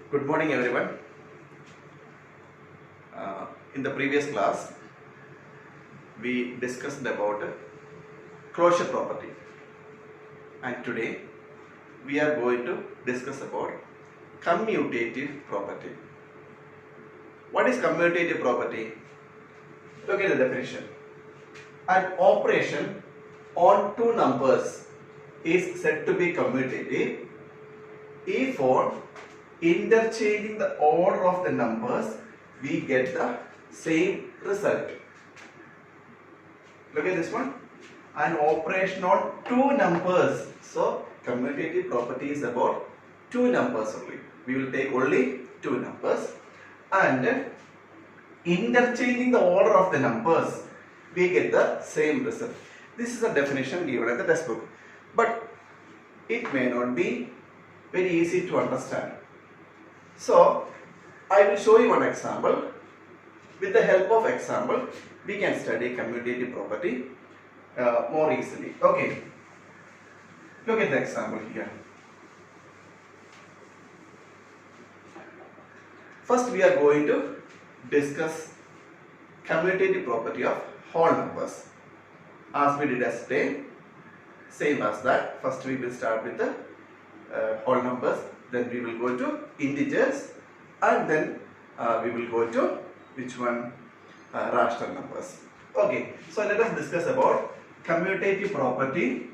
Good morning, everyone. In the previous class, we discussed about closure property, and today we are going to discuss about commutative property. What is commutative property? Look at the definition. An operation on two numbers is said to be commutative if on interchanging the order of the numbers we get the same result. Look at this one. An operation on two numbers. So commutative property is about two numbers only. We will take only two numbers, and interchanging the order of the numbers we get the same result. This is a definition given in the textbook, but it may not be very easy to understand. So I will show you one example. With the help of example, we can study commutative property more easily. Okay, look at the example here. First, we are going to discuss commutative property of whole numbers. As we did yesterday, same as that. First, we will start with the whole numbers. Then we will go to integers, and then we will go to which one? Rational numbers. Okay, so let us discuss about commutative property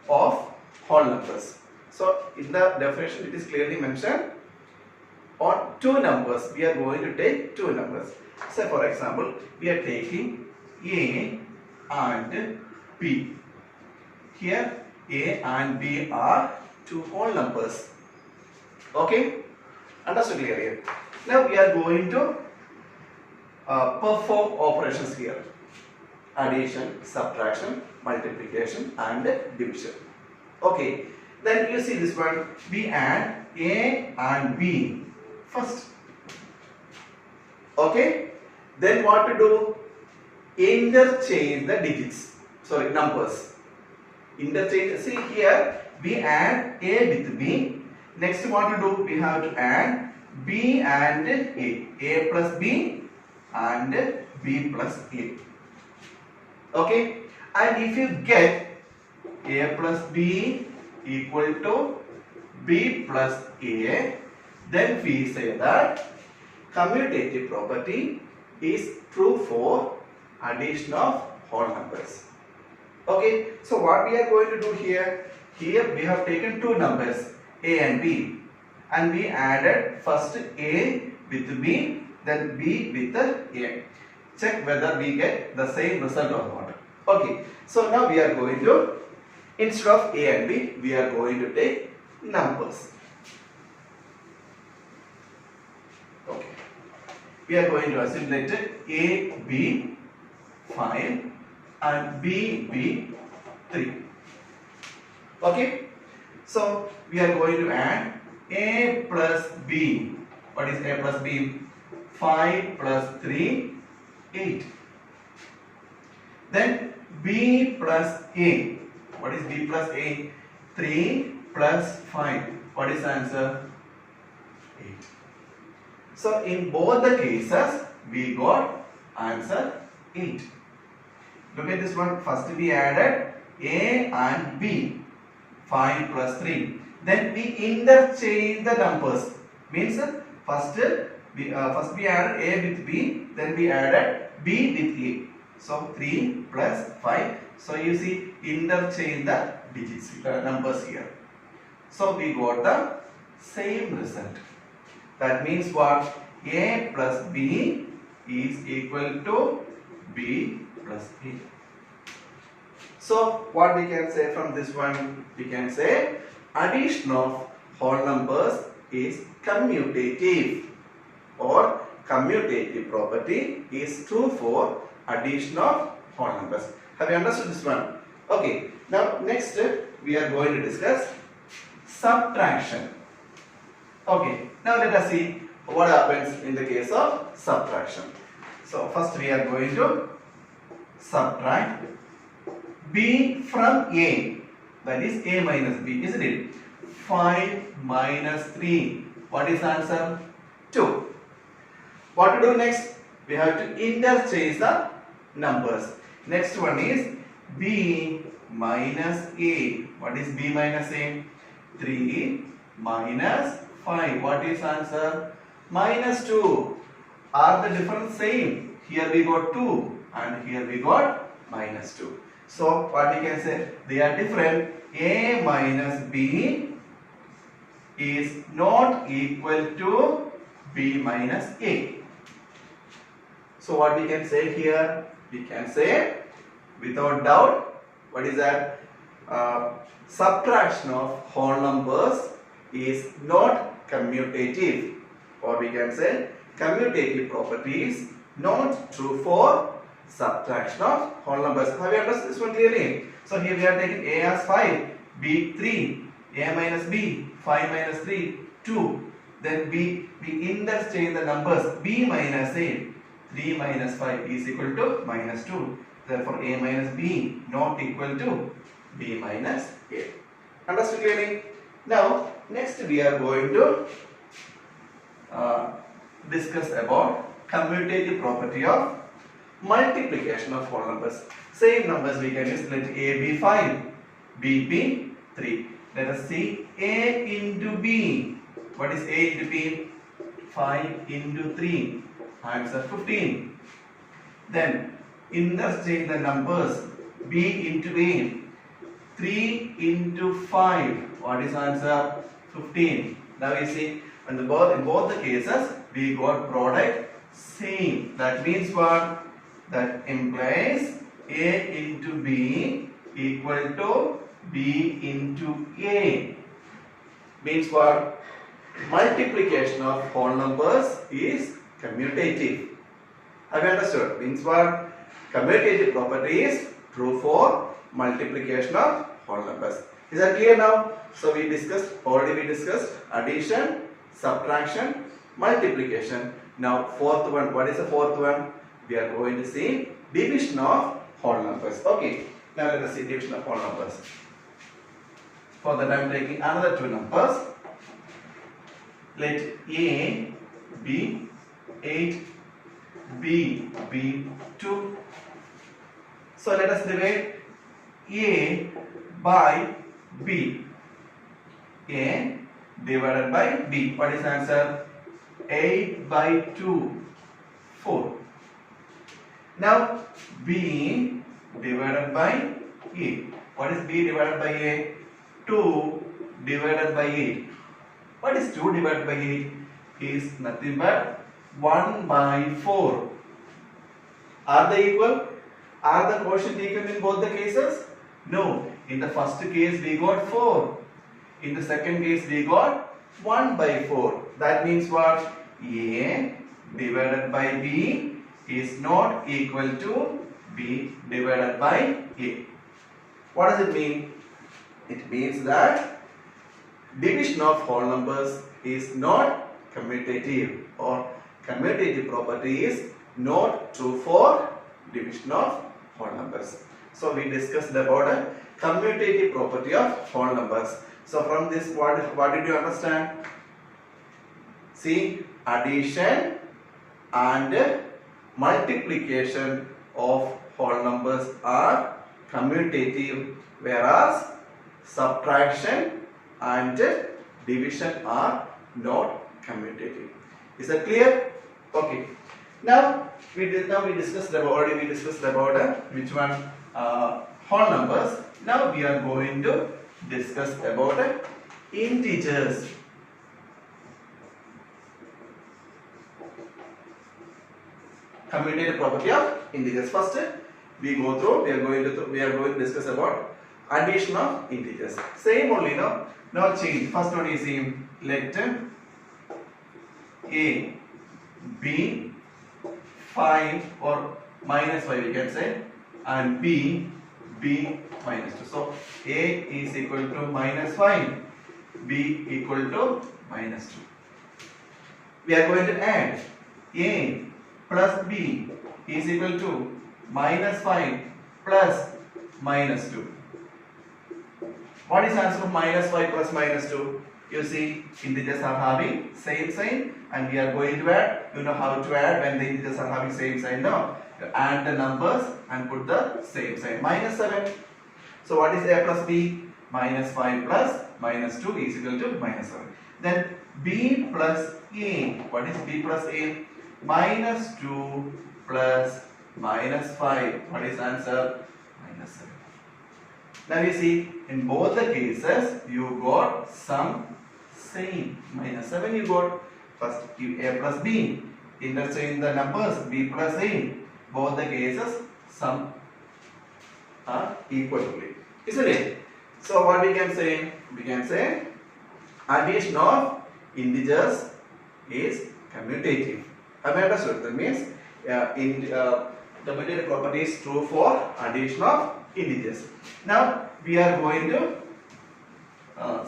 of whole numbers. So in the definition it is clearly mentioned, on two numbers we are going to take two numbers. Say for example, we are taking A and B. Here A and B are two whole numbers. Okay, understood clearly? Now we are going to perform operations here: addition, subtraction, multiplication and division. Okay, then you see this one. We add A and B first. Okay, then what to do? Interchange the digits, sorry, numbers. Interchange. See here, we add A with B. Next, what to do? We have to add B and A plus B and B plus A. Okay, and if you get A plus B equal to B plus A, then we say that commutative property is true for addition of whole numbers. Okay, so what we are going to do here? Here we have taken two numbers, A and B, and we added first A with B, then B with A. Check whether we get the same result or not. Okay, so now we are going to, instead of A and B, we are going to take numbers. Okay, we are going to assume that A, B 5 and B, B 3. Okay, so we are going to add A plus B. What is A plus B? 5 plus 3, 8. Then B plus A. What is B plus A? 3 plus 5. What is the answer? 8. So in both the cases, we got answer 8. Look at this one. First we added A and B. 5 plus 3. Then we interchange the numbers. Means first we added A with B, then we added B with A. So 3 plus 5. So you see, interchange the digits, numbers here. So we got the same result. That means what? A plus B is equal to B plus A. So what we can say from this one? We can say addition of whole numbers is commutative, or commutative property is true for addition of whole numbers. Have you understood this one? Okay, now next we are going to discuss subtraction. Okay, now let us see what happens in the case of subtraction. So first we are going to subtract B from A, that is A minus B, isn't it? 5 minus 3. What is answer? 2. What to do next? We have to interchange the numbers. Next one is b minus a. What is b minus a? 3 minus 5. What is answer? Minus 2. Are the difference same? Here we got 2 and here we got minus 2. So what we can say? They are different. A minus b is not equal to b minus a. So what we can say here? We can say without doubt, what is that? Subtraction of whole numbers is not commutative, or we can say commutative property is not true for subtraction of whole numbers. Have you understood this one clearly? So here we are taking a as 5, b 3, a minus b, 5 minus 3, 2. Then we interchange the numbers. B minus a, 3 minus 5 is equal to minus 2. Therefore a minus b not equal to b minus a. Understood clearly? Now next we are going to discuss about commutative property of multiplication of whole numbers. Same numbers we can use. Let a be 5, b be 3. Let us see a into b. What is a into b? 5 into 3. Answer 15. Then interchange the numbers. b into a. 3 into 5. What is answer? 15. Now you see, in both the cases we got product same. That means what? That implies a into b equal to b into a. Means what? Multiplication of whole numbers is commutative. Have you understood? Means what? Commutative property is true for multiplication of whole numbers. Is that clear now? So we already discussed addition, subtraction, multiplication. Now fourth one. What is the fourth one? We are going to see division of whole numbers. Okay. Now let us see division of whole numbers. For that I am taking another two numbers. Let a be 8, b be 2. So let us divide a by b. A divided by b. What is answer? 8 by 2, 4. Now b divided by a. What is b divided by a? 2 divided by 8. What is 2 divided by 8? Is nothing but 1 by 4. Are they equal? Are the quotient equal in both the cases? No. In the first case we got 4. In the second case we got 1 by 4. That means what? A divided by b is not equal to b divided by a. What does it mean? It means that division of whole numbers is not commutative, or commutative property is not true for division of whole numbers. So we discussed about a commutative property of whole numbers. So from this what did you understand? See, addition and multiplication of whole numbers are commutative, whereas subtraction and division are not commutative. Is that clear? Okay. Now we discussed about which one? Whole numbers. Now we are going to discuss about integers. Commutative property of integers. First we are going to discuss about addition of integers. Same only, no change. First one is let a be 5 or minus 5 we can say, and b be minus 2. So a is equal to minus 5, b equal to minus 2. We are going to add a plus b is equal to minus 5 plus minus 2. What is answer of minus 5 plus minus 2? You see, integers are having same sign and we are going to add. You know how to add when the integers are having same sign, no? You add the numbers and put the same sign. Minus 7. So what is a plus b? Minus 5 plus minus 2 is equal to minus 7. Then b plus a. What is b plus a? Minus 2 plus minus 5. What is answer? Minus 7. Now you see, in both the cases, you got some same. Minus 7 you got. First a plus b. Interchange the numbers b plus a. Both the cases, sum are equal to it. Isn't it? So what we can say? We can say addition of integers is commutative. Have you understood? That means commutative property is true for addition of integers. Now we are going to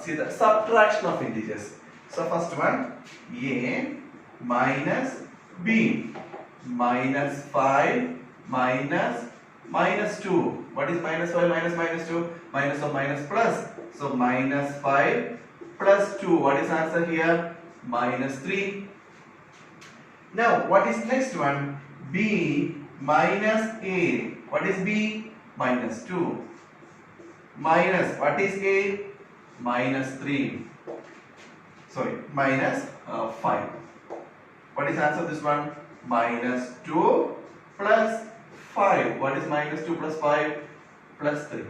see the subtraction of integers. So first one, a minus b minus 5 minus 2. What is minus 5 minus 2? Minus of minus plus. So minus 5 plus 2. What is answer here? Minus 3. Now what is next one? B minus a. What is b? Minus 2. Minus what is a? Minus 3. Sorry, minus 5. What is answer of this one? Minus 2 plus 5. What is minus 2 plus 5? Plus 3.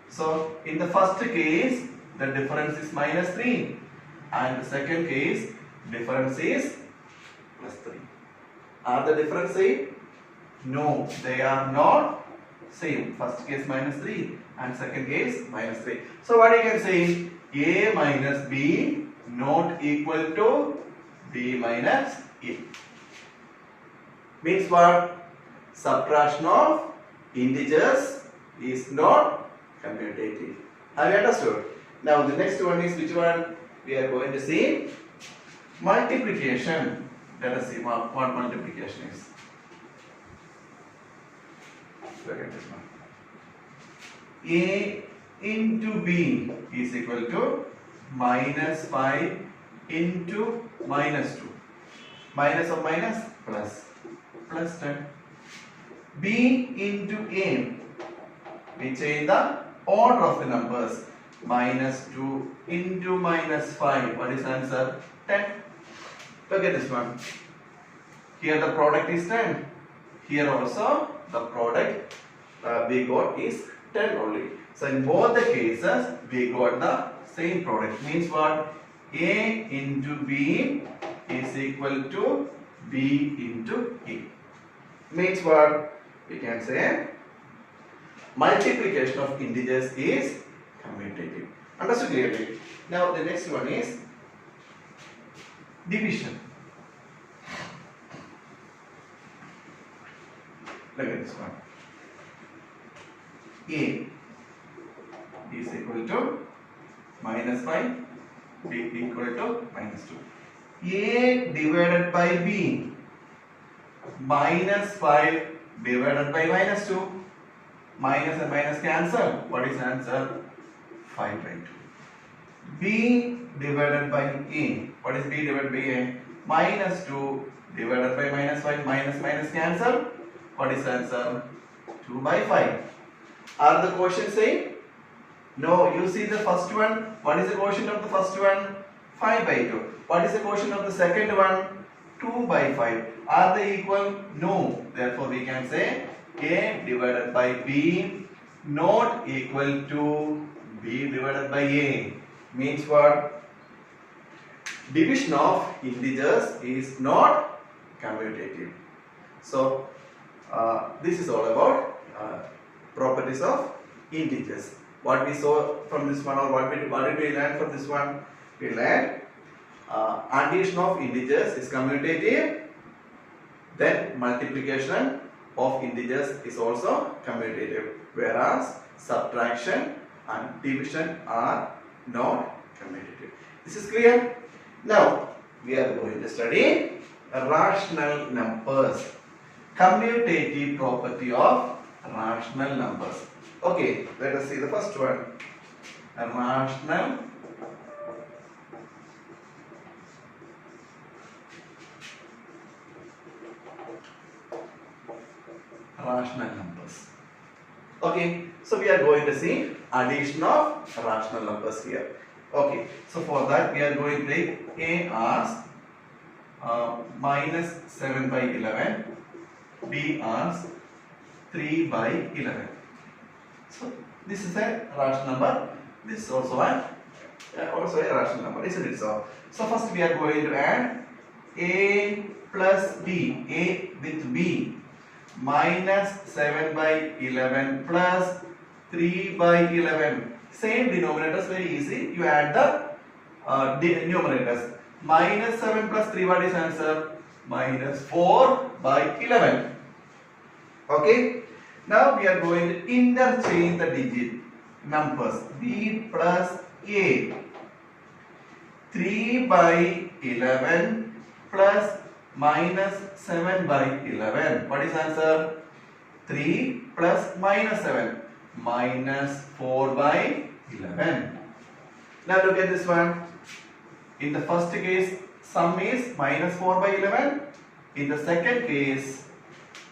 So in the first case, the difference is minus 3. And the second case, difference is plus 3. Are the difference same? No, they are not same. First case minus 3 and second case minus 3. So what you can say? A minus b not equal to b minus a. Means what? Subtraction of integers is not commutative. Have you understood? Now the next one is which one? We are going to see multiplication. Let us see what multiplication is. Look at this one. A into b is equal to minus 5 into minus 2. Minus of minus plus 10. B into a. We change the order of the numbers. Minus 2 into minus 5. What is answer? 10. Look at this one. Here the product is 10. Here also the product we got is 10 only. So in both the cases we got the same product. Means what? A into B is equal to B into A. Means what? We can say multiplication of integers is commutative. Understood clearly? Now the next one is division. Look at this one. A is equal to minus 5, B equal to minus 2. A divided by B minus 5 divided by minus 2. Minus and minus cancel. What is answer? 5 by 2. B divided by A. What is B divided by A? Minus 2 divided by minus 5. Minus minus cancel. What is answer? 2 by 5. Are the quotient same? No. You see the first one. What is the quotient of the first one? 5 by 2. What is the quotient of the second one? 2 by 5. Are they equal? No. Therefore we can say A divided by B not equal to B divided by A. Means what? Division of integers is not commutative. So this is all about properties of integers. What we saw from this one, or what did we learn from this one? We learned addition of integers is commutative. Then multiplication of integers is also commutative, whereas subtraction and division are not commutative. This is clear? Now we are going to study rational numbers, commutative property of rational numbers. Okay, let us see the first one. rational numbers. Okay, so we are going to see addition of rational numbers here. Okay, so for that we are going to take A as minus 7 by 11, B as 3 by 11. So this is a rational number. This is also a rational number, isn't it? So first we are going to add A plus B, A with B, minus 7 by 11 plus 3 by 11. Same denominators, very easy. You add the numerators. Minus 7 plus 3, what is answer? Minus 4 by 11. Okay. Now we are going to interchange the digit numbers. B plus A. 3 by 11 plus minus 7 by 11. What is answer? 3 plus minus 7. Minus 4 by 11. Now look at this one. In the first case, sum is minus 4 by 11. In the second case,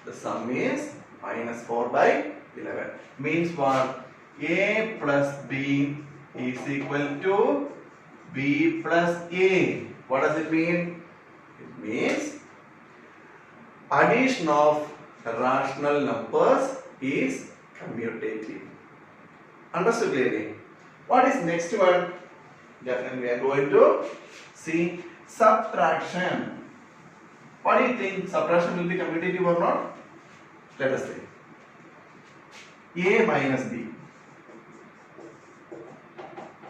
the sum is minus 4 by 11. Means what? A plus B is equal to B plus A. What does it mean? It means addition of rational numbers is commutative. Understood clearly? What is next one? Definitely we are going to see subtraction. What do you think? Subtraction will be commutative or not? Let us see. A minus B.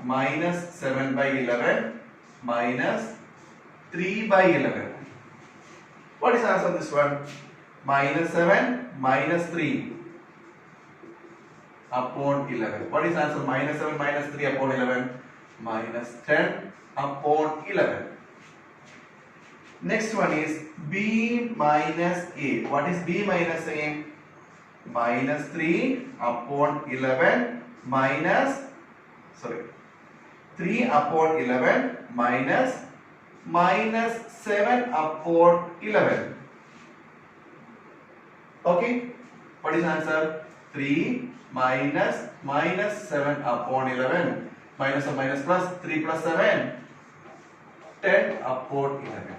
Minus 7 by 11 minus 3 by 11. What is answer on this one? Minus 7 minus 3 upon 11. What is answer? Minus 7 minus 3 upon 11. Minus 10 upon 11. Next one is B minus A. What is B minus A? Minus 3 upon 11 minus 3 upon 11 minus 7 upon 11. Okay, what is answer? 3 minus 7 upon 11 minus or minus plus 3 plus 7 10 upon 11.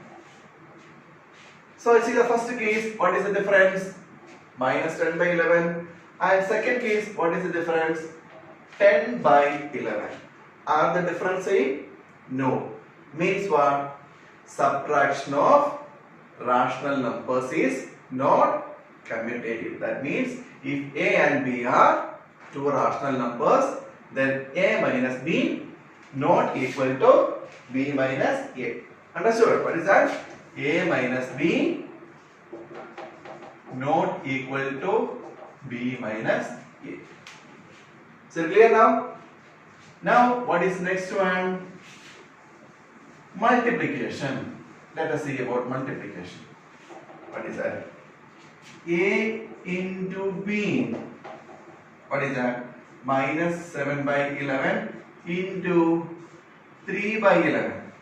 So see the first case, what is the difference? Minus 10 by 11. And second case, what is the difference? 10 by 11. Are the difference same? No. Means what? Subtraction of rational numbers is not commutative. That means if A and B are two rational numbers, then A minus B not equal to B minus A. Understood? What is that? A minus B not equal to B minus A. So clear now? Now what is next one? Multiplication. Let us see about multiplication. What is that? A into B. What is that? Minus 7 by 11 into 3 by 11.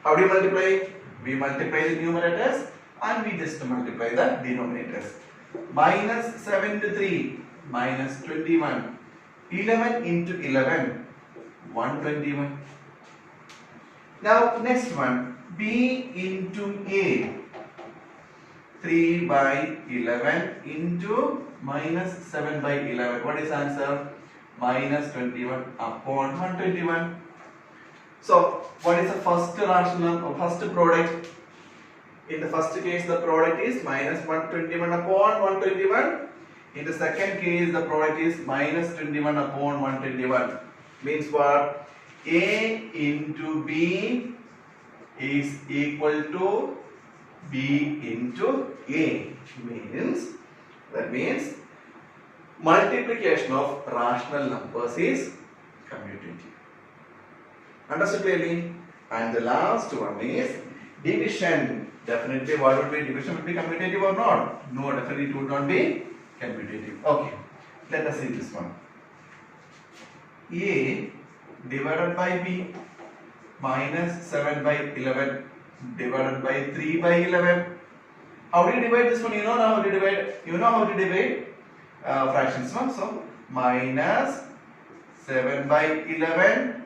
How do you multiply? We multiply the numerators and we just multiply the denominators. Minus 7 to 3, minus 21. 11 into 11, 121. Now next one, B into A. 3 by 11 into minus 7 by 11. What is answer? Minus 21 upon 121. So what is the first rational, first product? In the first case the product is minus 121 upon 121. In the second case the product is minus 21 upon 121. Means what? A into B is equal to B into A. That means multiplication of rational numbers is commutative. Understood clearly? And the last one is division. Definitely what would be division? Would be commutative or not? No, definitely it would not be commutative. Okay, let us see this one. A divided by b minus 7 by 11 divided by 3 by 11. How do you divide this one? You know now how to divide. You know how to divide fractions, no? So minus 7 by 11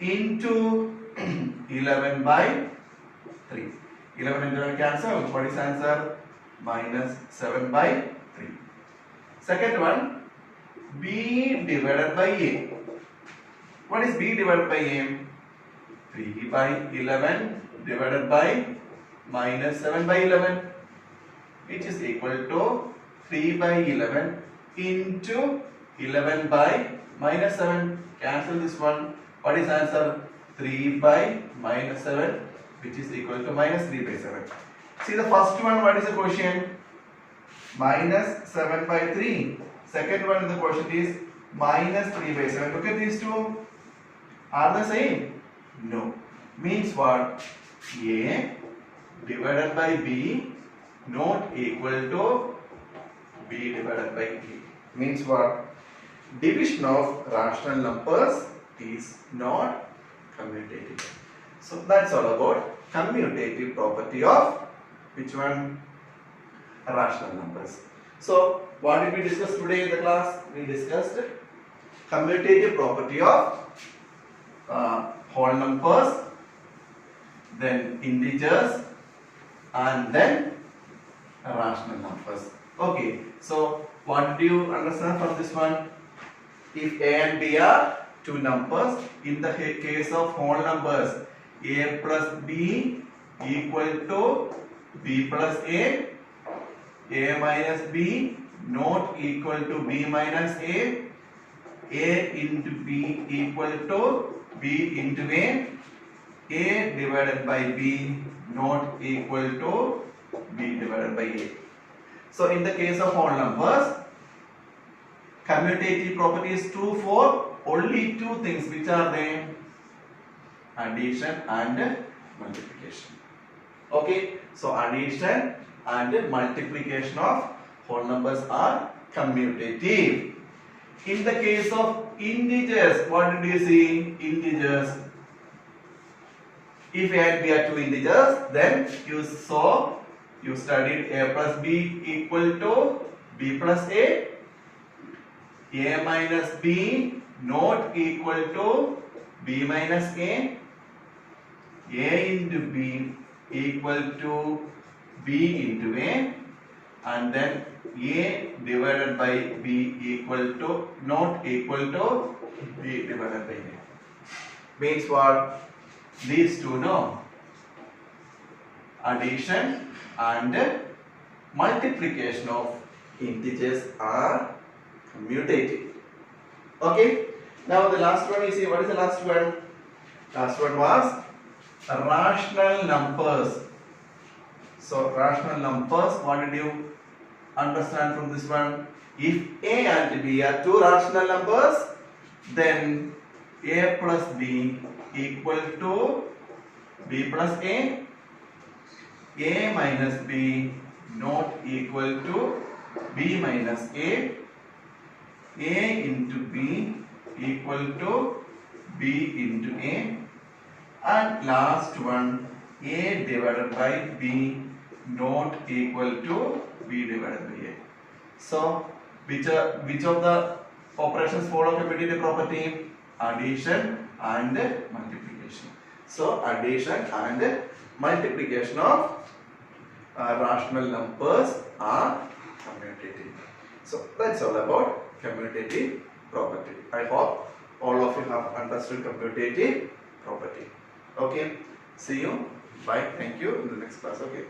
into 11 by 3. 11 and 11 cancel. What is answer? Minus 7 by 3. Second one, b divided by a. What is b divided by a? 3 by 11 divided by minus 7 by 11, which is equal to 3 by 11 into 11 by minus 7. Cancel this one. What is answer? 3 by minus 7, which is equal to minus 3 by 7. See the first one, what is the quotient? Minus 7 by 3. Second one in the quotient is minus 3 by 7. Look at these two. Are the same? No. Means what? A divided by b not equal to b divided by a. Means what? Division of rational numbers is not commutative. So that's all about commutative property of which one? Rational numbers. So what did we discuss today in the class? We discussed commutative property of whole numbers, then integers, and then rational numbers. Okay, so what do you understand from this one? If a and b are two numbers, in the case of whole numbers, a plus b equal to b plus a minus b not equal to b minus a into b equal to b into a divided by b not equal to b divided by a. So in the case of whole numbers, commutative property is true for only two things, which are there? Addition and multiplication. Okay, so addition and multiplication of whole numbers are commutative. In the case of integers, what did you see? Integers. If a and b are two integers, then you studied a plus b equal to b plus a minus b not equal to b minus a into b equal to b into a, and then a divided by b equal to not equal to b divided by a. Means what? These two, no? Addition and multiplication of integers are commutative. Okay? Now the last one, you see, what is the last one? Last one was rational numbers. So rational numbers, what did you understand from this one? If a and b are two rational numbers, then a plus b equal to b plus a minus b not equal to b minus a into b equal to b into a, and last one, a divided by b not equal to b divided by a. So which of the operations follow commutative property? Addition and multiplication. So addition and multiplication of rational numbers are commutative. So that's all about commutative property. I hope all of you have understood commutative property. Okay, see you. Bye. Thank you in the next class. Okay.